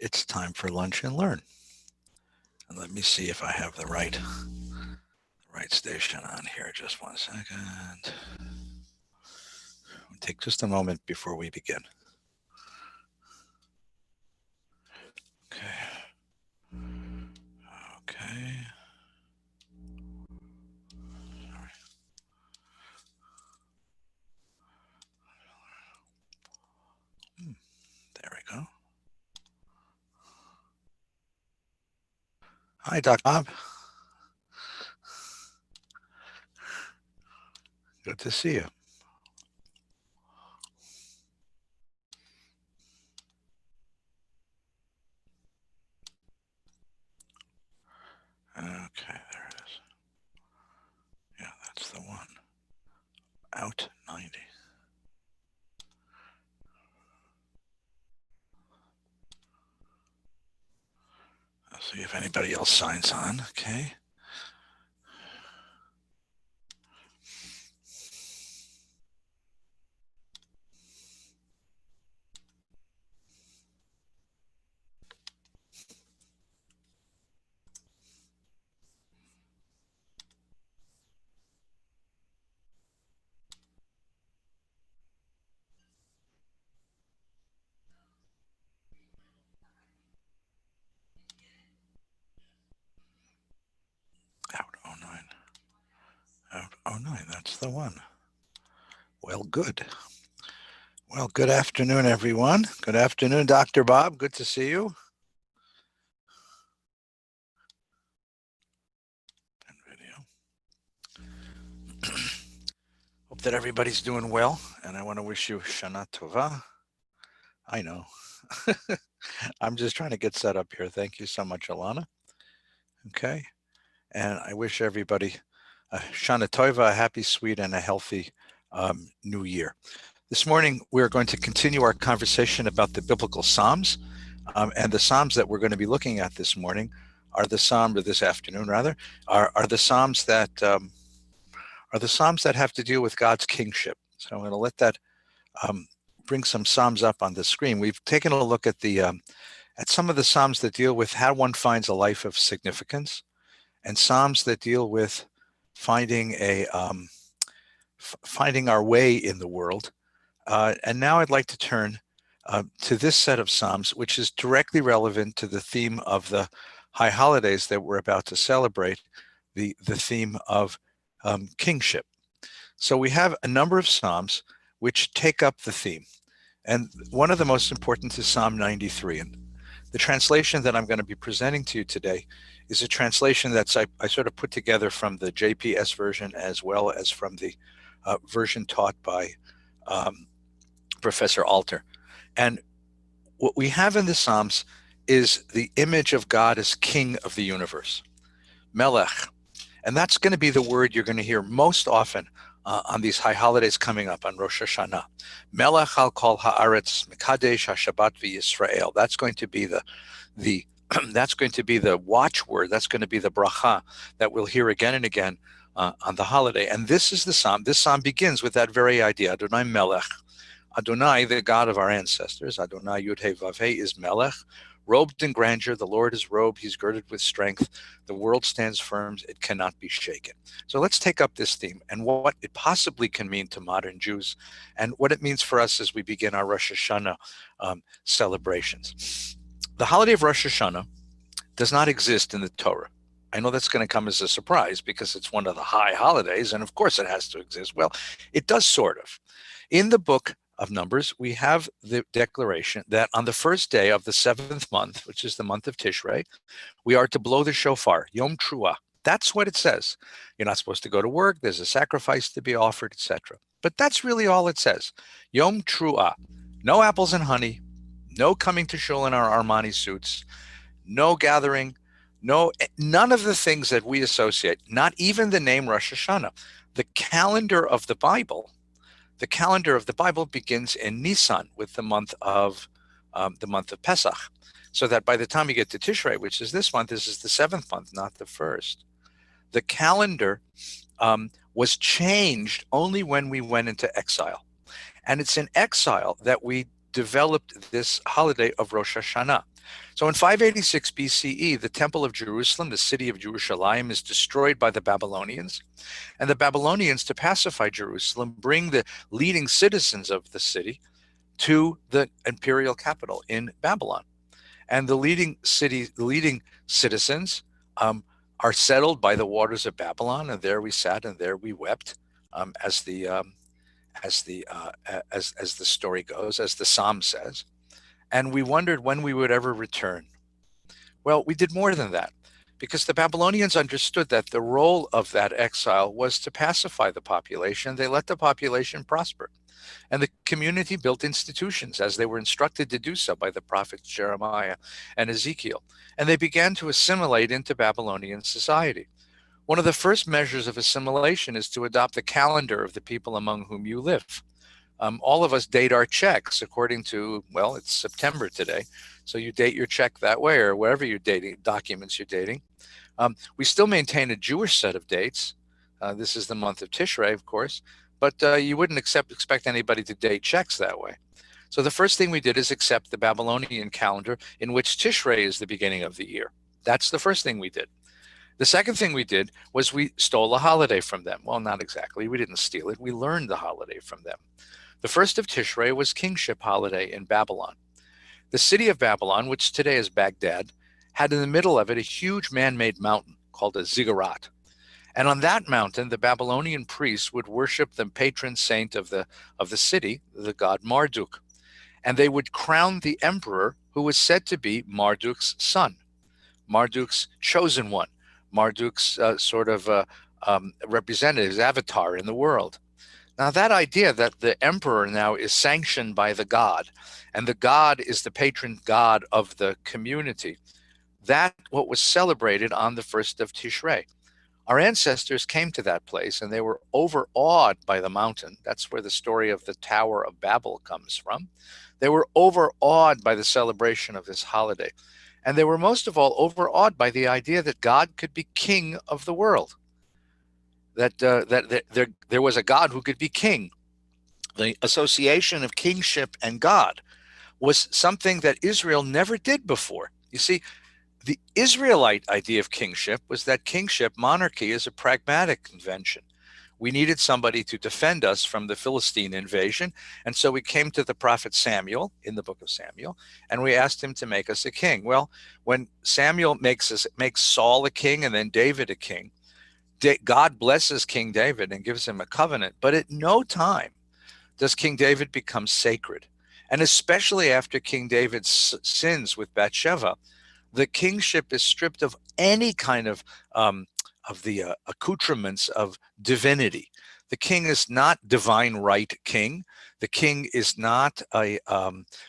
It's time for lunch and learn. And let me see if I have the right station on here. Just 1 second. It'll take just a moment before we begin. Okay. Okay. Sorry. There we go. Hi, Dr. Bob. Good to see you. Okay, there it is. Yeah, that's the one. Out 90. I'll see if anybody else signs on. Okay. Out 09. Out 09, that's the one. Well, good. Well, good afternoon, everyone. Good afternoon, Dr. Bob. Good to see you. And video. Hope that everybody's doing well, and I want to wish you Shana Tova. I know. I'm just trying to get set up here. Thank you so much, Alana. Okay. And I wish everybody Shana Tova, a happy, sweet, and a healthy new year. This morning, we're going to continue our conversation about the biblical Psalms. And the Psalms that we're going to be looking at this morning are the Psalm, or this afternoon rather, are the Psalms that have to deal with God's kingship. So I'm going to let that bring some Psalms up on the screen. We've taken a look at at some of the Psalms that deal with how one finds a life of significance, and Psalms that deal with finding our way in the world. And now I'd like to turn to this set of Psalms, which is directly relevant to the theme of the high holidays that we're about to celebrate, the theme of kingship. So we have a number of Psalms which take up the theme. And one of the most important is Psalm 93. And the translation that I'm going to be presenting to you today is a translation that's I sort of put together from the JPS version as well as from the version taught by Professor Alter. And what we have in the Psalms is the image of God as King of the universe, Melech. And that's going to be the word you're going to hear most often on these high holidays coming up on Rosh Hashanah. Melech al kol haaretz, Mekadesh haShabbat v'Yisrael. That's going to be that's going to be the watchword. That's going to be the bracha that we'll hear again and again on the holiday. And this is the Psalm. This Psalm begins with that very idea, Adonai Melech. Adonai, the God of our ancestors, Adonai Yud-Heh Vav-Heh, is Melech. Robed in grandeur, the Lord is robed, he's girded with strength. The world stands firm, it cannot be shaken. So let's take up this theme and what it possibly can mean to modern Jews and what it means for us as we begin our Rosh Hashanah celebrations. The holiday of Rosh Hashanah does not exist in the Torah. I know that's going to come as a surprise because it's one of the high holidays, and of course it has to exist. Well, it does sort of. In the book of Numbers, we have the declaration that on the first day of the 7th month, which is the month of Tishrei, we are to blow the shofar, Yom Truah. That's what it says. You're not supposed to go to work. There's a sacrifice to be offered, etc. But that's really all it says. Yom Truah. No apples and honey. No coming to shul in our Armani suits. No gathering. None of the things that we associate. Not even the name Rosh Hashanah. The calendar of the Bible begins in Nisan with the month of Pesach, so that by the time you get to Tishrei, which is this month, this is the 7th month, not the 1st. The calendar was changed only when we went into exile, and it's in exile that we developed this holiday of Rosh Hashanah. So in 586 BCE, the Temple of Jerusalem, the city of Jerusalem, is destroyed by the Babylonians. And the Babylonians, to pacify Jerusalem, bring the leading citizens of the city to the imperial capital in Babylon. And the leading citizens are settled by the waters of Babylon, and there we sat and there we wept, as the story goes, as the psalm says. And we wondered when we would ever return. Well, we did more than that, because the Babylonians understood that the role of that exile was to pacify the population. They let the population prosper. And the community built institutions as they were instructed to do so by the prophets Jeremiah and Ezekiel. And they began to assimilate into Babylonian society. One of the first measures of assimilation is to adopt the calendar of the people among whom you live. All of us date our checks according to, well, it's September today, so you date your check that way, or wherever you're dating, documents you're dating. We still maintain a Jewish set of dates. This is the month of Tishrei, of course, but you wouldn't expect anybody to date checks that way. So the first thing we did is accept the Babylonian calendar, in which Tishrei is the beginning of the year. That's the first thing we did. The second thing we did was we stole a holiday from them. Well, not exactly. We didn't steal it. We learned the holiday from them. The first of Tishrei was Kingship holiday in Babylon. The city of Babylon, which today is Baghdad, had in the middle of it a huge man-made mountain called a ziggurat. And on that mountain, the Babylonian priests would worship the patron saint of the city, the god Marduk. And they would crown the emperor, who was said to be Marduk's son, Marduk's chosen one, Marduk's representative, avatar in the world. Now, that idea that the emperor now is sanctioned by the god, and the god is the patron god of the community, that's what was celebrated on the first of Tishrei. Our ancestors came to that place and they were overawed by the mountain. That's where the story of the Tower of Babel comes from. They were overawed by the celebration of this holiday. And they were most of all overawed by the idea that God could be king of the world, that there was a God who could be king. The association of kingship and God was something that Israel never did before. You see, the Israelite idea of kingship was that kingship, monarchy, is a pragmatic convention. We needed somebody to defend us from the Philistine invasion. And so we came to the prophet Samuel in the book of Samuel, and we asked him to make us a king. Well, when Samuel makes Saul a king and then David a king, God blesses King David and gives him a covenant. But at no time does King David become sacred. And especially after King David sins with Bathsheba, the kingship is stripped of any kind of the accoutrements of divinity. The king is not divine right king. The king is not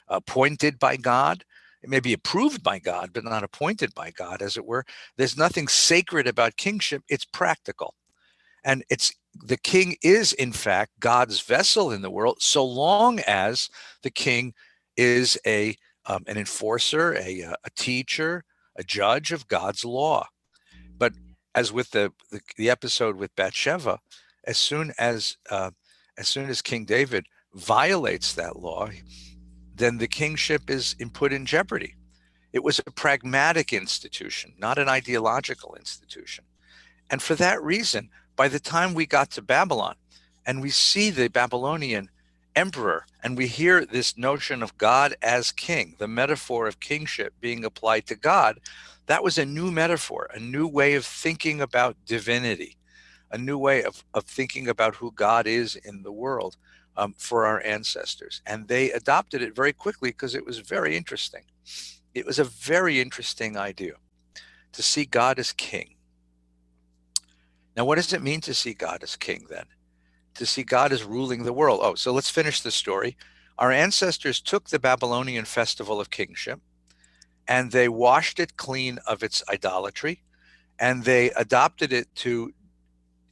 appointed by God. It may be approved by God, but not appointed by God, as it were. There's nothing sacred about kingship. It's practical. And the king is, in fact, God's vessel in the world, so long as the king is an enforcer, a teacher, a judge of God's law. But as with the episode with Bathsheba, as soon as King David violates that law, then the kingship is put in jeopardy. It was a pragmatic institution, not an ideological institution. And for that reason, by the time we got to Babylon and we see the Babylonian emperor and we hear this notion of God as king, the metaphor of kingship being applied to God, that was a new metaphor, a new way of thinking about divinity, a new way of thinking about who God is in the world for our ancestors. And they adopted it very quickly because it was very interesting. It was a very interesting idea to see God as king. Now, what does it mean to see God as king then? To see God as ruling the world. Oh, so let's finish the story. Our ancestors took the Babylonian festival of kingship and they washed it clean of its idolatry, and they adopted it to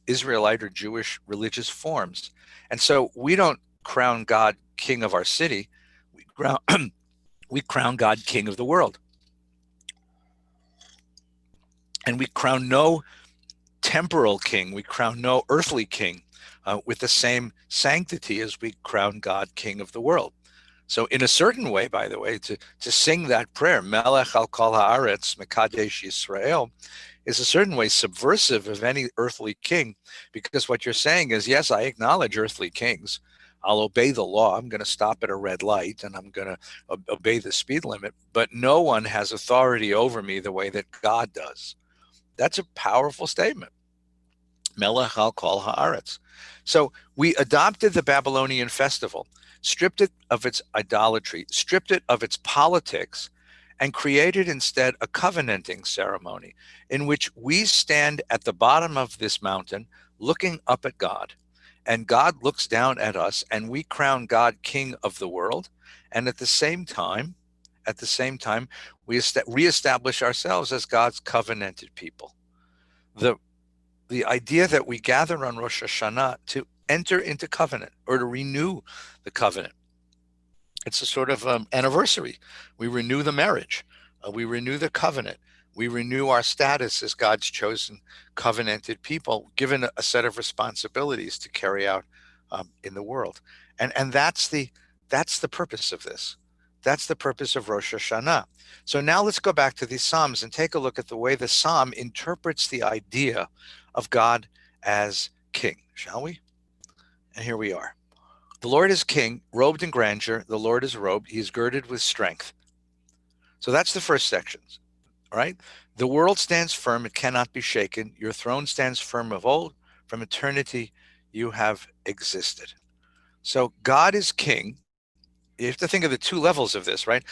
Israelite or Jewish religious forms. And so we don't crown God king of our city. We crown God king of the world. And we crown no temporal king. We crown no earthly king with the same sanctity as we crown God king of the world. So in a certain way, by the way, to sing that prayer, Melech al kol haaretz mekadesh Yisrael, is a certain way subversive of any earthly king, because what you're saying is, yes, I acknowledge earthly kings. I'll obey the law. I'm going to stop at a red light and I'm going to obey the speed limit, but no one has authority over me the way that God does. That's a powerful statement. Melech al kol haaretz. So we adopted the Babylonian festival, stripped it of its idolatry, stripped it of its politics, and created instead a covenanting ceremony in which we stand at the bottom of this mountain looking up at God. And God looks down at us, and we crown God king of the world. And at the same time, we reestablish ourselves as God's covenanted people. The idea that we gather on Rosh Hashanah to enter into covenant or to renew the covenant. It's a sort of anniversary. We renew the marriage. We renew the covenant. We renew our status as God's chosen covenanted people, given a set of responsibilities to carry out in the world. And that's the purpose of this. That's the purpose of Rosh Hashanah. So now let's go back to these Psalms and take a look at the way the Psalm interprets the idea of God as king, shall we? And here we are. The Lord is king, robed in grandeur. The Lord is robed. He is girded with strength. So that's the first section, right? The world stands firm. It cannot be shaken. Your throne stands firm of old. From eternity, you have existed. So God is king. You have to think of the two levels of this, right?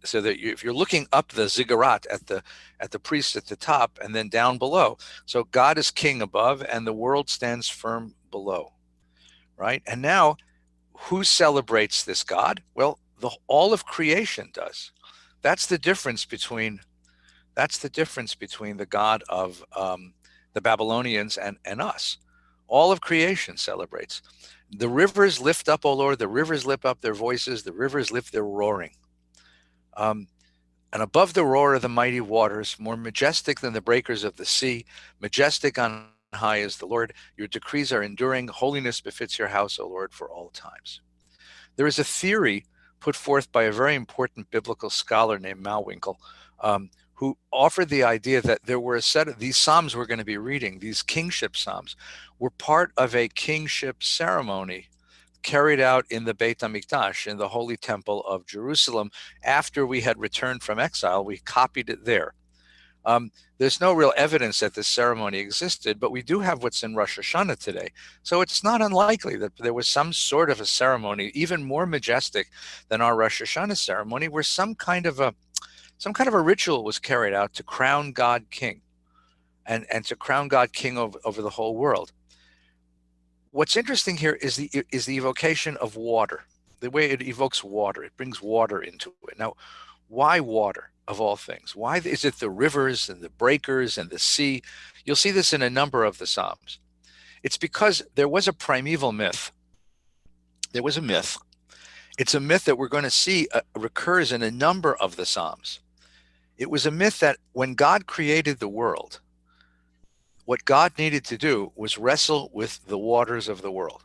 So that if you're looking up the ziggurat at the priest at the top and then down below. So God is king above and the world stands firm below, right? And now who celebrates this God? Well, all of creation does. That's the difference between the God of the Babylonians and us. All of creation celebrates. The rivers lift up, O Lord, the rivers lift up their voices, the rivers lift their roaring. And above the roar of the mighty waters, more majestic than the breakers of the sea, majestic on high is the Lord. Your decrees are enduring. Holiness befits your house, O Lord, for all times. There is a theory put forth by a very important biblical scholar named Malwinkle, who offered the idea that there were a set of these Psalms we're going to be reading, these kingship Psalms, were part of a kingship ceremony carried out in the Beit HaMikdash, in the Holy Temple of Jerusalem. After we had returned from exile, we copied it there. There's no real evidence that this ceremony existed, but we do have what's in Rosh Hashanah today. So it's not unlikely that there was some sort of a ceremony, even more majestic than our Rosh Hashanah ceremony, where some kind of a ritual was carried out to crown God king and to crown God king over the whole world. What's interesting here is the evocation of water, the way it evokes water. It brings water into it. Now, why water of all things? Why is it the rivers and the breakers and the sea? You'll see this in a number of the Psalms. It's because there was a primeval myth. There was a myth. It's a myth that we're going to see recurs in a number of the Psalms. It was a myth that when God created the world, what God needed to do was wrestle with the waters of the world.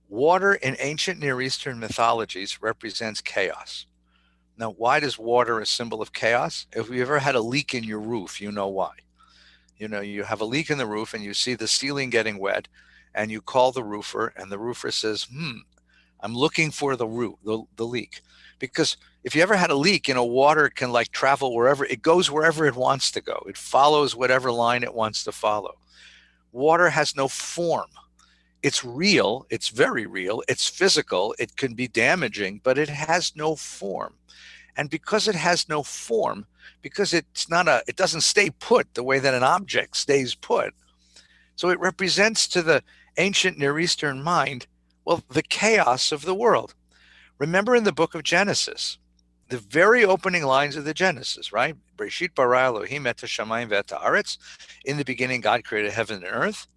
Water in ancient Near Eastern mythologies represents chaos. Now, why does water a symbol of chaos? If you ever had a leak in your roof, you know why. You know, you have a leak in the roof and you see the ceiling getting wet and you call the roofer and the roofer says, I'm looking for the leak. Because if you ever had a leak, you know, water can like travel wherever, it goes wherever it wants to go. It follows whatever line it wants to follow. Water has no form. It's real. It's very real. It's physical. It can be damaging, but it has no form. And because it has no form, because it doesn't stay put the way that an object stays put. So it represents to the ancient Near Eastern mind, well, the chaos of the world. Remember in the book of Genesis, the very opening lines of the Genesis, right? Bereshit bara Elohim et hashamayim ve'et haaretz. In the beginning, God created heaven and earth,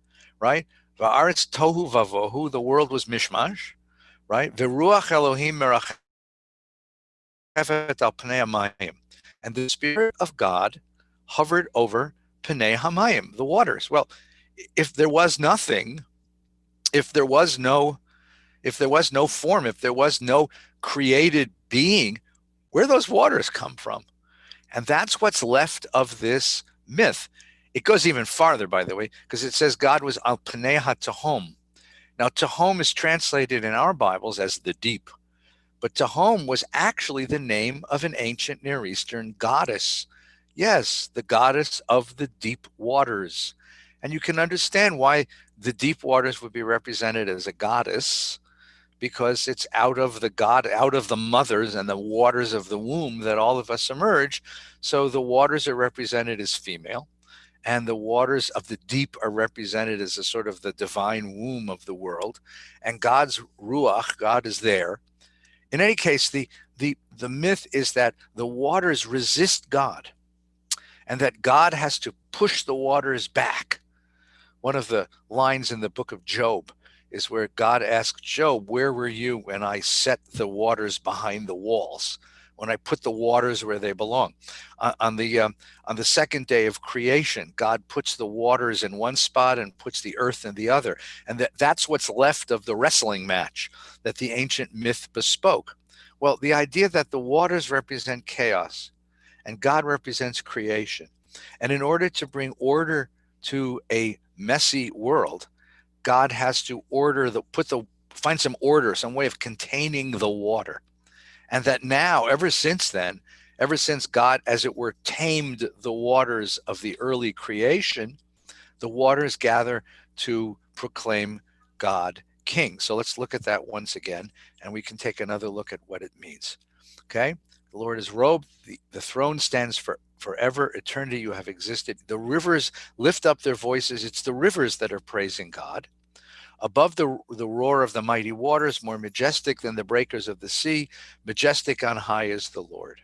right? Va'aretz tohu vavohu, the world was mishmash, right? Ve'ruach Elohim merachefet al pnei hamayim. And the Spirit of God hovered over pnei hamayim, the waters. Well, if there was nothing, if there was no form, if there was no created being where those waters come from. And that's what's left of this myth. It goes even farther, by the way, because it says God was al Panei HaTehom. Now, Tehom is translated in our Bibles as the deep, but Tehom was actually the name of an ancient Near Eastern goddess. Yes, the goddess of the deep waters. And you can understand why the deep waters would be represented as a goddess, because it's out of the mothers and the waters of the womb that all of us emerge. So the waters are represented as female, and the waters of the deep are represented as a sort of the divine womb of the world. And God's ruach, God is there. In any case, the myth is that the waters resist God, and that God has to push the waters back. One of the lines in the book of Job is where God asks Job, where were you when I set the waters behind the walls, when I put the waters where they belong? On the second day of creation, God puts the waters in one spot and puts the earth in the other. And that's what's left of the wrestling match that the ancient myth bespoke. Well, the idea that the waters represent chaos and God represents creation. And in order to bring order to a messy world, God has to find some order, some way of containing the water. And that now, ever since then, ever since God, as it were, tamed the waters of the early creation, the waters gather to proclaim God King. So let's look at that once again, and we can take another look at what it means. Okay? The Lord is robed. The throne stands for forever. Eternity you have existed. The rivers lift up their voices. It's the rivers that are praising God. Above the roar of the mighty waters, more majestic than the breakers of the sea, majestic on high is the Lord.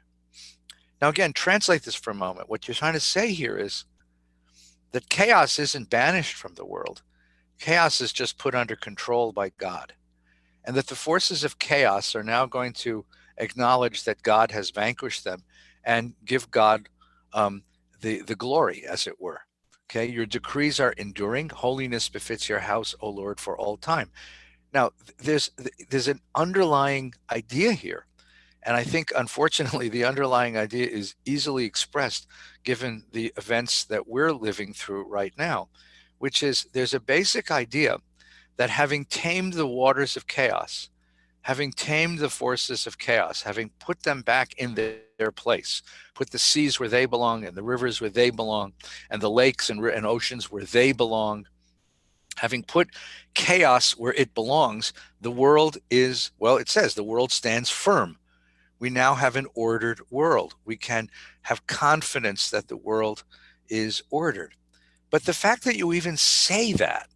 Now again, translate this for a moment. What you're trying to say here is that chaos isn't banished from the world. Chaos is just put under control by God. And that the forces of chaos are now going to acknowledge that God has vanquished them and give God the glory, as it were. Okay, your decrees are enduring. Holiness befits your house, O Lord, for all time. Now, there's an underlying idea here. And I think, unfortunately, the underlying idea is easily expressed given the events that we're living through right now, which is there's a basic idea that having tamed the waters of chaos, having tamed the forces of chaos, having put them back in their place, put the seas where they belong and the rivers where they belong and the lakes and oceans where they belong, having put chaos where it belongs, the world is, well, it says the world stands firm. We now have an ordered world. We can have confidence that the world is ordered. But the fact that you even say that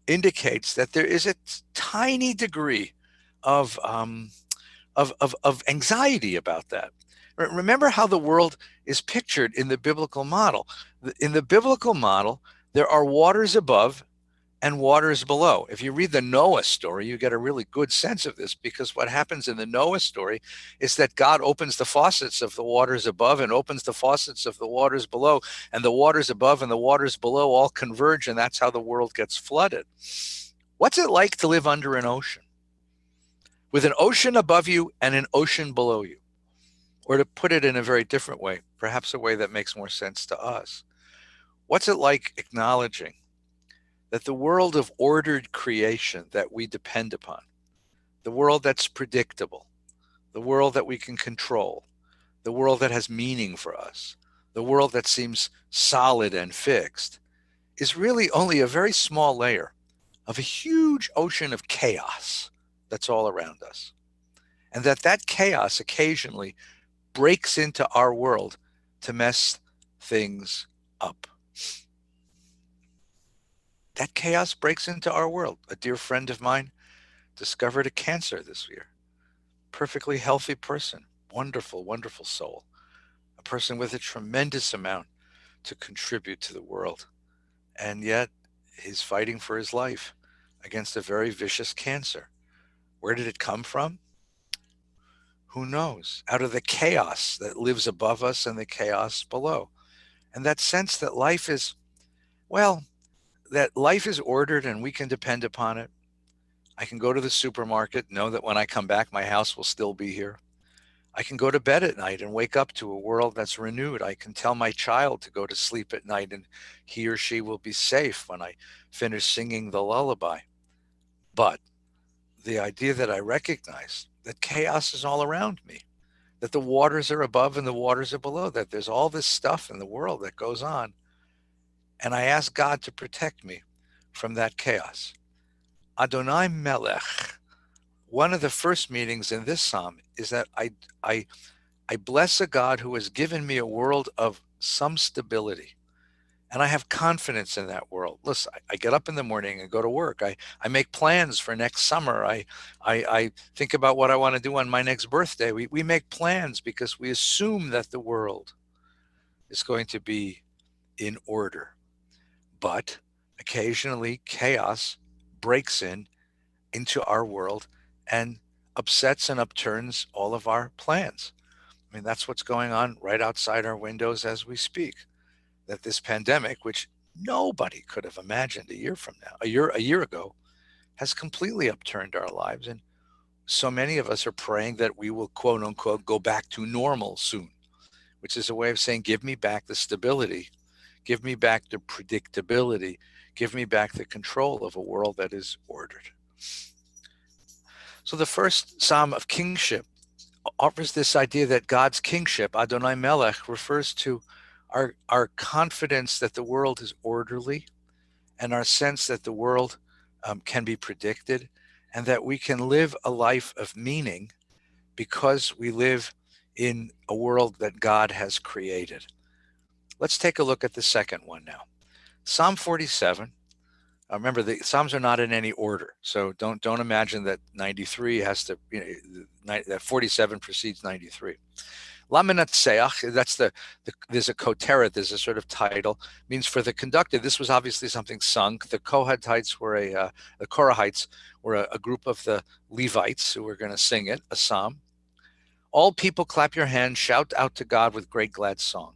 indicates that there is a tiny degree of anxiety about that. Remember how the world is pictured in the biblical model. In the biblical model, there are waters above and waters below. If you read the Noah story, you get a really good sense of this, because what happens in the Noah story is that God opens the faucets of the waters above and opens the faucets of the waters below, and the waters above and the waters below all converge, and that's how the world gets flooded. What's it like to live under an ocean? With an ocean above you and an ocean below you. Or to put it in a very different way, perhaps a way that makes more sense to us. What's it like acknowledging that the world of ordered creation that we depend upon, the world that's predictable, the world that we can control, the world that has meaning for us, the world that seems solid and fixed, is really only a very small layer of a huge ocean of chaos that's all around us. And that chaos occasionally breaks into our world to mess things up. That chaos breaks into our world. A dear friend of mine discovered a cancer this year. Perfectly healthy person, wonderful, wonderful soul. A person with a tremendous amount to contribute to the world. And yet he's fighting for his life against a very vicious cancer. Where did it come from? Who knows? Out of the chaos that lives above us and the chaos below. And that sense that life is, well, that life is ordered and we can depend upon it. I can go to the supermarket, know that when I come back, my house will still be here. I can go to bed at night and wake up to a world that's renewed. I can tell my child to go to sleep at night and he or she will be safe when I finish singing the lullaby. But the idea that I recognize that chaos is all around me, that the waters are above and the waters are below, that there's all this stuff in the world that goes on. And I ask God to protect me from that chaos. Adonai Melech. One of the first meanings in this psalm is that I bless a God who has given me a world of some stability. And I have confidence in that world. Listen, I get up in the morning and go to work. I make plans for next summer. I think about what I want to do on my next birthday. We make plans because we assume that the world is going to be in order. But occasionally chaos breaks into our world and upsets and upturns all of our plans. I mean, that's what's going on right outside our windows as we speak. That this pandemic, which nobody could have imagined a year from now, a year ago, has completely upturned our lives. And so many of us are praying that we will, quote unquote, go back to normal soon, which is a way of saying, give me back the stability, give me back the predictability, give me back the control of a world that is ordered. So the first Psalm of Kingship offers this idea that God's kingship, Adonai Melech, refers to our confidence that the world is orderly and our sense that the world can be predicted and that we can live a life of meaning because we live in a world that God has created. Let's take a look at the second one now. Psalm 47. Remember, the Psalms are not in any order, so don't imagine that 93 has to, that 47 precedes 93. Laminatseach, that's there's a koteret, there's a sort of title, means for the conductor. This was obviously something sung. The Kohatites were the Korahites were a group of the Levites who were going to sing it, a psalm. All people clap your hands, shout out to God with great glad song,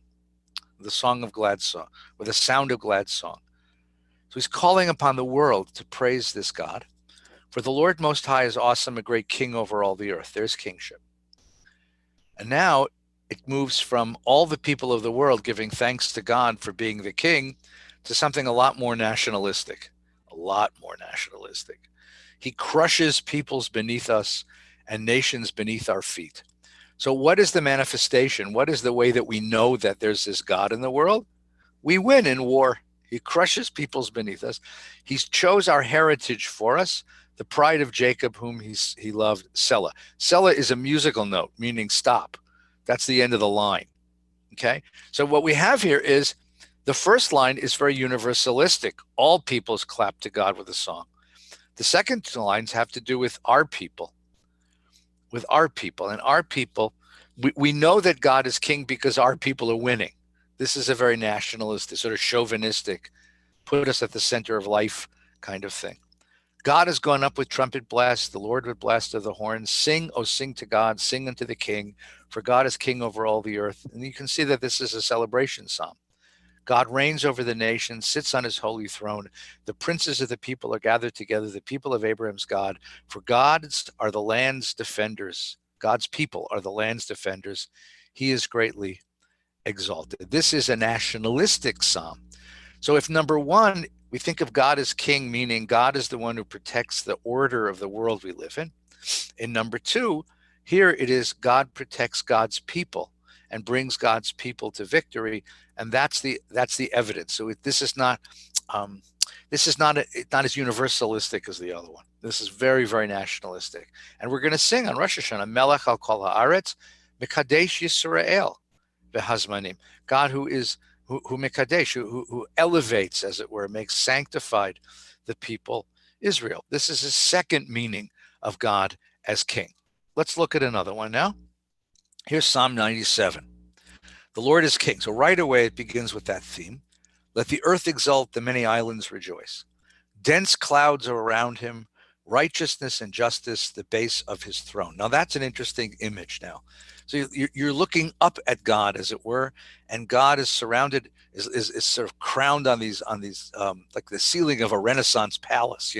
the song of glad song, with a sound of glad song. So he's calling upon the world to praise this God. For the Lord Most High is awesome, a great king over all the earth. There's kingship. And now it moves from all the people of the world giving thanks to God for being the king to something a lot more nationalistic, a lot more nationalistic. He crushes peoples beneath us and nations beneath our feet. So what is the manifestation? What is the way that we know that there's this God in the world? We win in war. He crushes peoples beneath us. He chose our heritage for us, the pride of Jacob, whom he loved, Selah. Selah is a musical note, meaning stop. That's the end of the line. Okay? So what we have here is the first line is very universalistic. All peoples clap to God with a song. The second two lines have to do with our people. With our people. And our people, we know that God is king because our people are winning. This is a very nationalistic, sort of chauvinistic, put us at the center of life kind of thing. God has gone up with trumpet blast, the Lord with blast of the horn. Sing, oh, sing to God, sing unto the King, for God is king over all the earth. And you can see that this is a celebration psalm. God reigns over the nations, sits on his holy throne. The princes of the people are gathered together, the people of Abraham's God. For God's are the land's defenders. God's people are the land's defenders. He is greatly exalted. This is a nationalistic psalm. So if number one, we think of God as king, meaning God is the one who protects the order of the world we live in number two, here it is God protects God's people and brings God's people to victory, and that's the evidence. So this is not not as universalistic as the other one. This is very, very nationalistic, and we're going to sing on Rosh Hashanah, Melech al kol haaretz, Mekadesh Yisrael. God who Mekadesh, who elevates, as it were, makes sanctified the people Israel. This is his second meaning of God as king. Let's look at another one now. Here's Psalm 97. The Lord is king. So right away it begins with that theme. Let the earth exult, the many islands rejoice. Dense clouds are around him, righteousness and justice, the base of his throne. Now that's an interesting image now. So you're looking up at God, as it were, and God is surrounded, is sort of crowned on these like the ceiling of a Renaissance palace.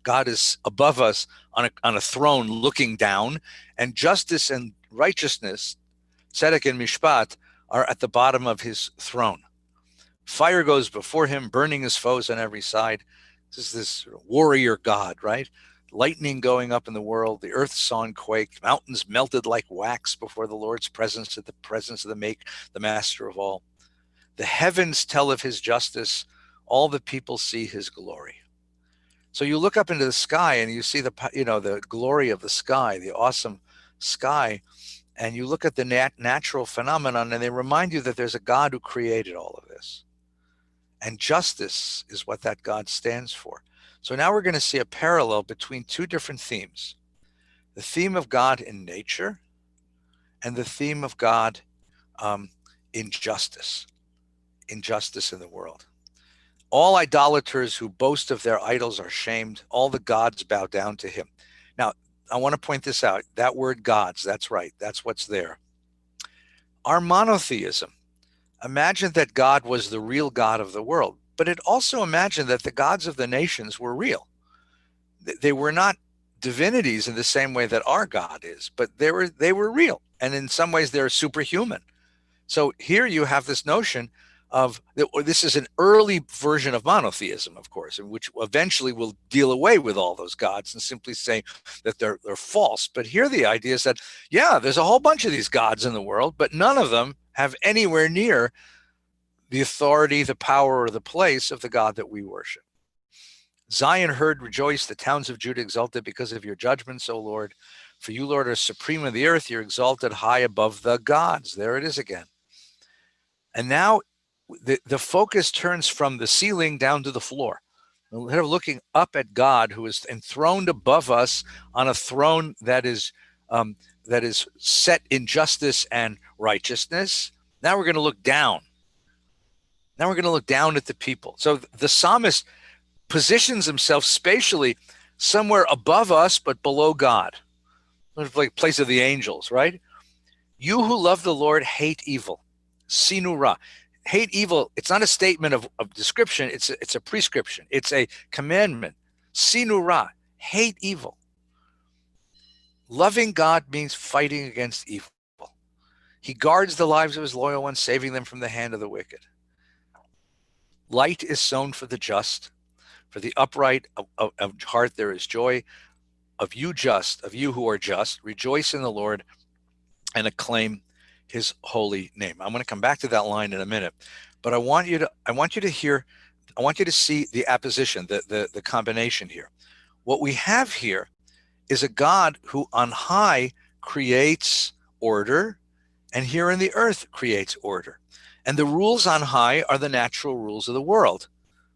God is above us on a throne, looking down, and justice and righteousness, tzedek and mishpat, are at the bottom of his throne. Fire goes before him, burning his foes on every side. This is this warrior God, right? Lightning going up in the world, the earth saw and quaked, mountains melted like wax before the Lord's presence, at the presence of the master of all. The heavens tell of his justice, all the people see his glory. So you look up into the sky and you see the glory of the sky, the awesome sky, and you look at the natural phenomenon, and they remind you that there's a God who created all of this. And justice is what that God stands for. So now we're going to see a parallel between two different themes: the theme of God in nature and the theme of God in justice in the world. All idolaters who boast of their idols are shamed. All the gods bow down to him. Now, I want to point this out. That word gods, that's right. That's what's there. Our monotheism, imagine that God was the real God of the world, but it also imagined that the gods of the nations were real. They were not divinities in the same way that our God is, but they were real. And in some ways, they're superhuman. So here you have this notion of, this is an early version of monotheism, of course, in which eventually will deal away with all those gods and simply say that they're false. But here the idea is that, yeah, there's a whole bunch of these gods in the world, but none of them have anywhere near the authority, the power, or the place of the God that we worship. Zion heard, rejoiced, the towns of Judah exulted because of your judgments, O Lord. For you, Lord, are supreme in the earth. You're exalted high above the gods. There it is again. And now the focus turns from the ceiling down to the floor. Instead of looking up at God, who is enthroned above us on a throne that is set in justice and righteousness, now we're going to look down. Now we're going to look down at the people. So the psalmist positions himself spatially somewhere above us, but below God. Like place of the angels, right? You who love the Lord hate evil. Sinu ra. Hate evil. It's not a statement of description. It's a prescription. It's a commandment. Sinu ra. Hate evil. Loving God means fighting against evil. He guards the lives of his loyal ones, saving them from the hand of the wicked. Light is sown for the just. For the upright of heart there is joy. Of you who are just, rejoice in the Lord and acclaim his holy name. I'm going to come back to that line in a minute, but I want you to see the apposition, the combination here. What we have here is a God who on high creates order, and here in the earth creates order. And the rules on high are the natural rules of the world.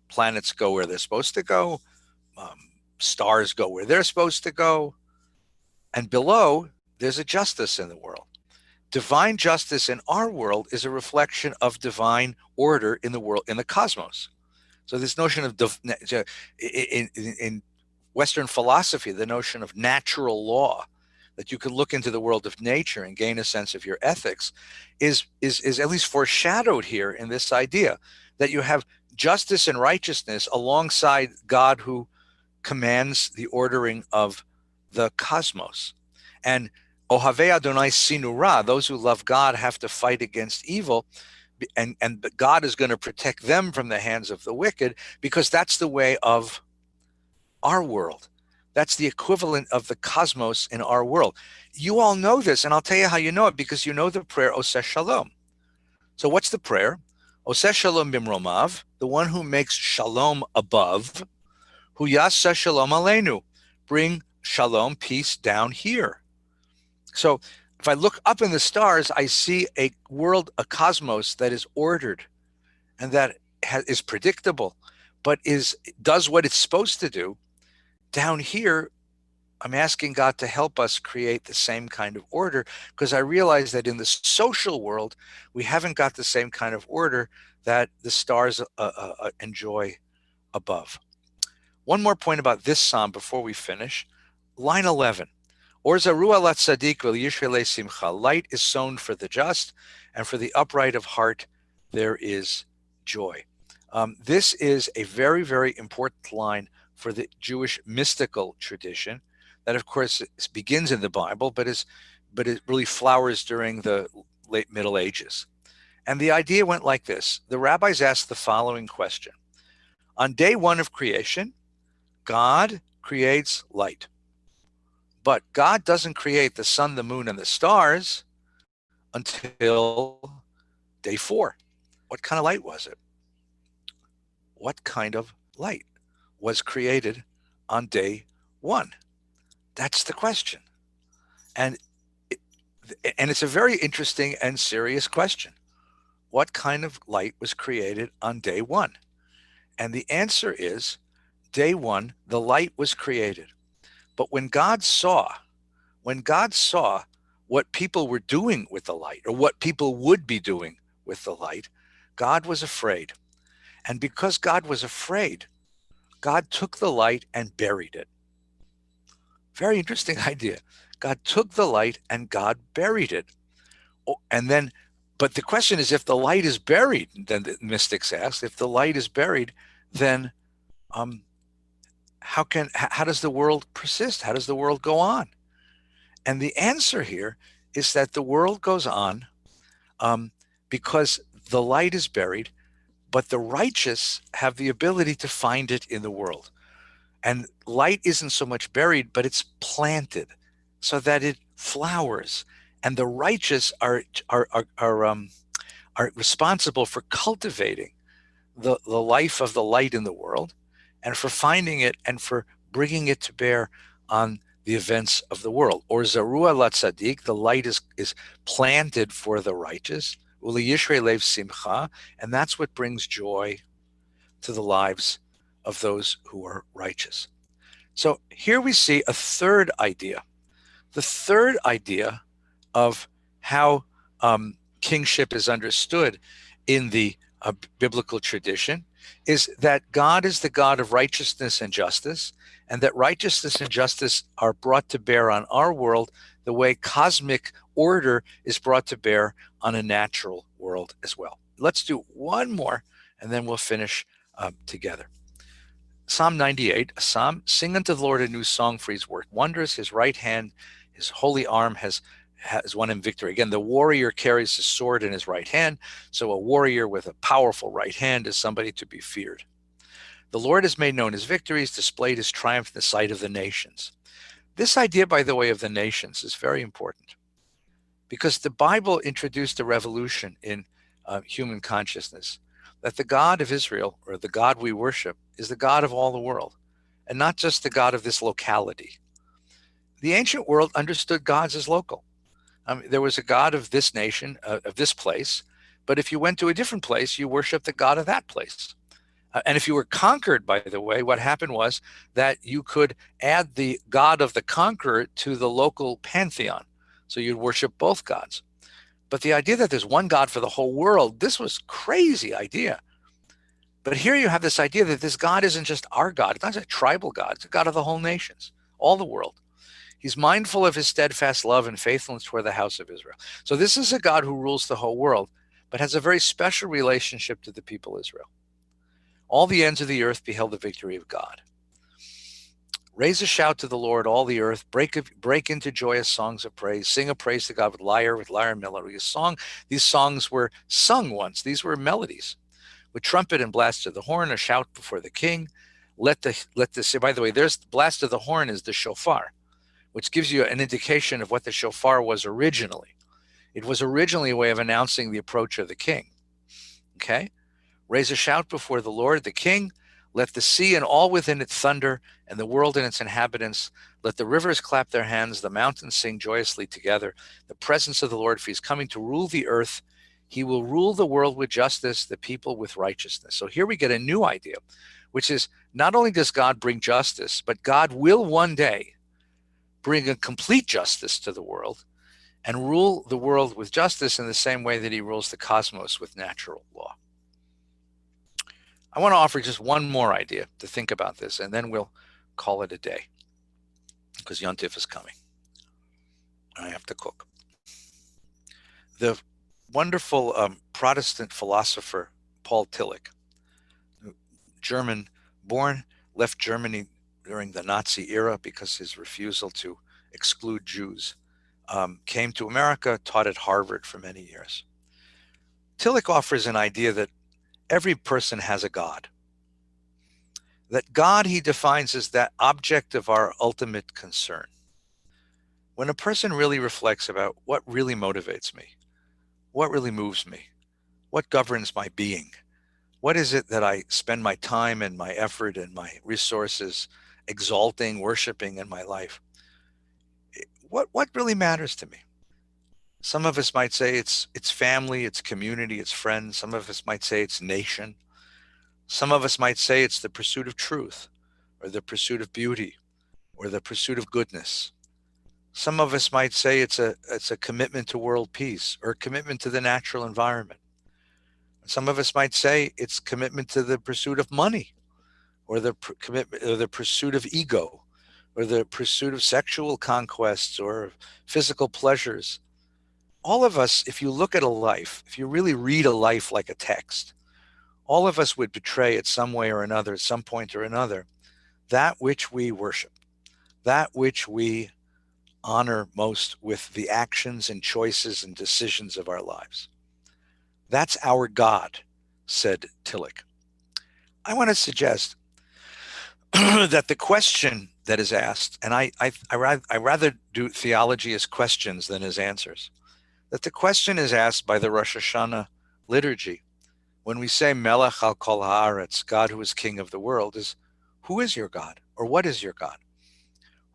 Planets go where they're supposed to go. Stars go where they're supposed to go. And below, there's a justice in the world. Divine justice in our world is a reflection of divine order in the world, in the cosmos. So this notion of, in Western philosophy, the notion of natural law, that you can look into the world of nature and gain a sense of your ethics, is at least foreshadowed here in this idea that you have justice and righteousness alongside God who commands the ordering of the cosmos. And Ohavei Adonai Sinu Ra, those who love God have to fight against evil, and God is going to protect them from the hands of the wicked, because that's the way of our world. That's the equivalent of the cosmos in our world. You all know this, and I'll tell you how you know it, because you know the prayer Oseh Shalom. So what's the prayer? Oseh Shalom bimromav, the one who makes shalom above, hu yasa shalom aleinu, bring shalom, peace, down here. So if I look up in the stars, I see a world, a cosmos that is ordered and that is predictable, but does what it's supposed to do. Down here, I'm asking God to help us create the same kind of order, because I realize that in the social world, we haven't got the same kind of order that the stars enjoy above. One more point about this psalm before we finish. Line 11. Or zarua lat tzadik v'yishrele simcha. Light is sown for the just, and for the upright of heart there is joy. This is a very, very important line for the Jewish mystical tradition that, of course, begins in the Bible, but it really flowers during the late Middle Ages. And the idea went like this. The rabbis asked the following question. On day one of creation, God creates light. But God doesn't create the sun, the moon, and the stars until day 4. What kind of light was it? What kind of light was created on day 1? That's the question. And it's a very interesting and serious question. What kind of light was created on day 1? And the answer is, day 1, the light was created. But when God saw what people were doing with the light, or what people would be doing with the light, God was afraid. And because God was afraid, God took the light and buried it. Very interesting idea. God took the light and God buried it. And then, but the question is, if the light is buried, then the mystics ask, if the light is buried, then how does the world persist? How does the world go on? And the answer here is that the world goes on because the light is buried, but the righteous have the ability to find it in the world. And light isn't so much buried, but it's planted so that it flowers. And the righteous are responsible for cultivating the life of the light in the world, and for finding it and for bringing it to bear on the events of the world. Or zarua la tzadik, the light is planted for the righteous. Uli yishrei lev simcha, and that's what brings joy to the lives of those who are righteous. So here we see a third idea. The third idea of how kingship is understood in the biblical tradition is that God is the God of righteousness and justice, and that righteousness and justice are brought to bear on our world the way cosmic order is brought to bear on a natural world as well. Let's do one more, and then we'll finish together. Psalm 98, a psalm, sing unto the Lord a new song, for his work wondrous, his right hand, his holy arm has won him victory. Again, the warrior carries his sword in his right hand, so a warrior with a powerful right hand is somebody to be feared. The Lord has made known his victories, displayed his triumph in the sight of the nations. This idea, by the way, of the nations is very important, because the Bible introduced a revolution in human consciousness, that the God of Israel, or the God we worship, is the God of all the world, and not just the God of this locality. The ancient world understood gods as local. There was a God of this nation, of this place, but if you went to a different place, you worshiped the God of that place. And if you were conquered, by the way, what happened was that you could add the God of the conqueror to the local pantheon. So you'd worship both gods. But the idea that there's one God for the whole world, this was a crazy idea. But here you have this idea that this God isn't just our God. It's not a tribal God. It's a God of the whole nations, all the world. He's mindful of his steadfast love and faithfulness toward the house of Israel. So this is a God who rules the whole world, but has a very special relationship to the people of Israel. All the ends of the earth beheld the victory of God. Raise a shout to the Lord, all the earth. Break into joyous songs of praise. Sing a praise to God with lyre and melody. These songs were sung once. These were melodies. With trumpet and blast of the horn, a shout before the king. By the way, there's the blast of the horn is the shofar, which gives you an indication of what the shofar was originally. It was originally a way of announcing the approach of the king. Okay? Raise a shout before the Lord, the King. Let the sea and all within it thunder, and the world and its inhabitants. Let the rivers clap their hands, the mountains sing joyously together. The presence of the Lord, for he is coming to rule the earth. He will rule the world with justice, the people with righteousness. So here we get a new idea, which is not only does God bring justice, but God will one day bring a complete justice to the world and rule the world with justice in the same way that he rules the cosmos with natural law. I want to offer just one more idea to think about this, and then we'll call it a day, because Yontif is coming. I have to cook. The wonderful Protestant philosopher Paul Tillich, German born, left Germany during the Nazi era because his refusal to exclude Jews, came to America, taught at Harvard for many years. Tillich offers an idea that every person has a God. That God he defines as that object of our ultimate concern. When a person really reflects about what really motivates me, what really moves me, what governs my being, what is it that I spend my time and my effort and my resources exalting, worshiping in my life, what really matters to me? Some of us might say it's family, it's community, it's friends. Some of us might say it's nation. Some of us might say it's the pursuit of truth, or the pursuit of beauty, or the pursuit of goodness. Some of us might say it's a commitment to world peace, or a commitment to the natural environment. Some of us might say it's commitment to the pursuit of money, or the commitment, or the pursuit of ego, or the pursuit of sexual conquests or physical pleasures. All of us, if you look at a life, if you really read a life like a text, all of us would betray it some way or another, at some point or another, that which we worship, that which we honor most with the actions and choices and decisions of our lives. That's our God, said Tillich. I want to suggest that the question that is asked, and I rather do theology as questions than as answers, that the question is asked by the Rosh Hashanah liturgy when we say Melech al kol haaretz, God who is king of the world, is who is your God, or what is your God?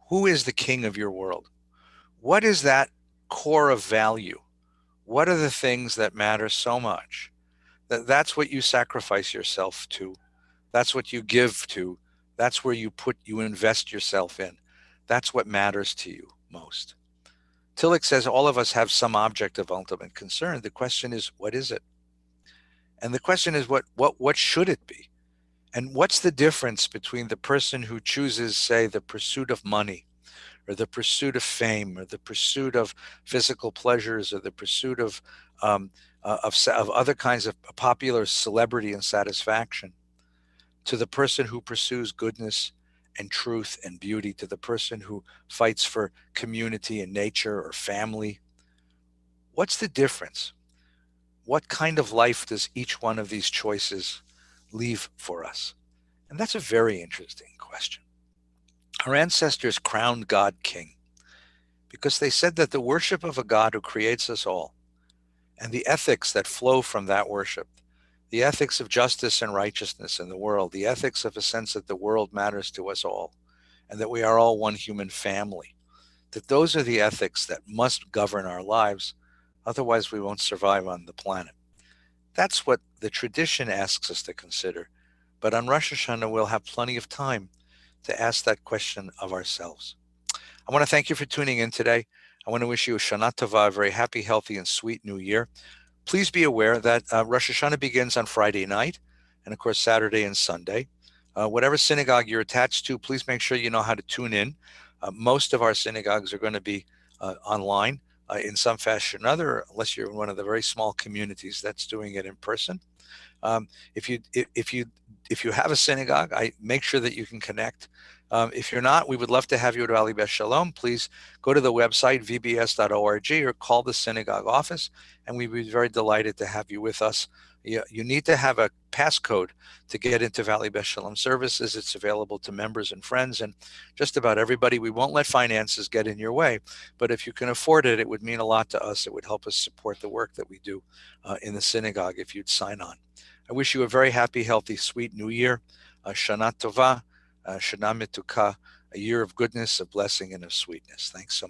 Who is the king of your world? What is that core of value? What are the things that matter so much that's what you sacrifice yourself to? That's what you give to. That's where you invest yourself in. That's what matters to you most. Tillich says all of us have some object of ultimate concern. The question is, what is it? And the question is, what should it be? And what's the difference between the person who chooses, say, the pursuit of money, or the pursuit of fame, or the pursuit of physical pleasures, or the pursuit of other kinds of popular celebrity and satisfaction, to the person who pursues goodness and truth and beauty, to the person who fights for community and nature or family? What's the difference? What kind of life does each one of these choices leave for us? And that's a very interesting question. Our ancestors crowned God king because they said that the worship of a God who creates us all and the ethics that flow from that worship, the ethics of justice and righteousness in the world, the ethics of a sense that the world matters to us all and that we are all one human family, that those are the ethics that must govern our lives. Otherwise, we won't survive on the planet. That's what the tradition asks us to consider. But on Rosh Hashanah, we'll have plenty of time to ask that question of ourselves. I want to thank you for tuning in today. I want to wish you a Shana Tova, a very happy, healthy, and sweet new year. Please be aware that Rosh Hashanah begins on Friday night, and of course, Saturday and Sunday. Whatever synagogue you're attached to, please make sure you know how to tune in. Most of our synagogues are going to be online in some fashion or another, unless you're in one of the very small communities that's doing it in person. If you have a synagogue, I make sure that you can connect. If you're not, we would love to have you at ILOVEVBS Shalom. Please go to the website vbs.org or call the synagogue office, and we'd be very delighted to have you with us. You need to have a passcode to get into ILOVEVBS Shalom services. It's available to members and friends and just about everybody. We won't let finances get in your way, but if you can afford it, it would mean a lot to us. It would help us support the work that we do in the synagogue if you'd sign on. I wish you a very happy, healthy, sweet new year. Shana Tova, Shana Mituka, a year of goodness, of blessing, and of sweetness. Thanks so much.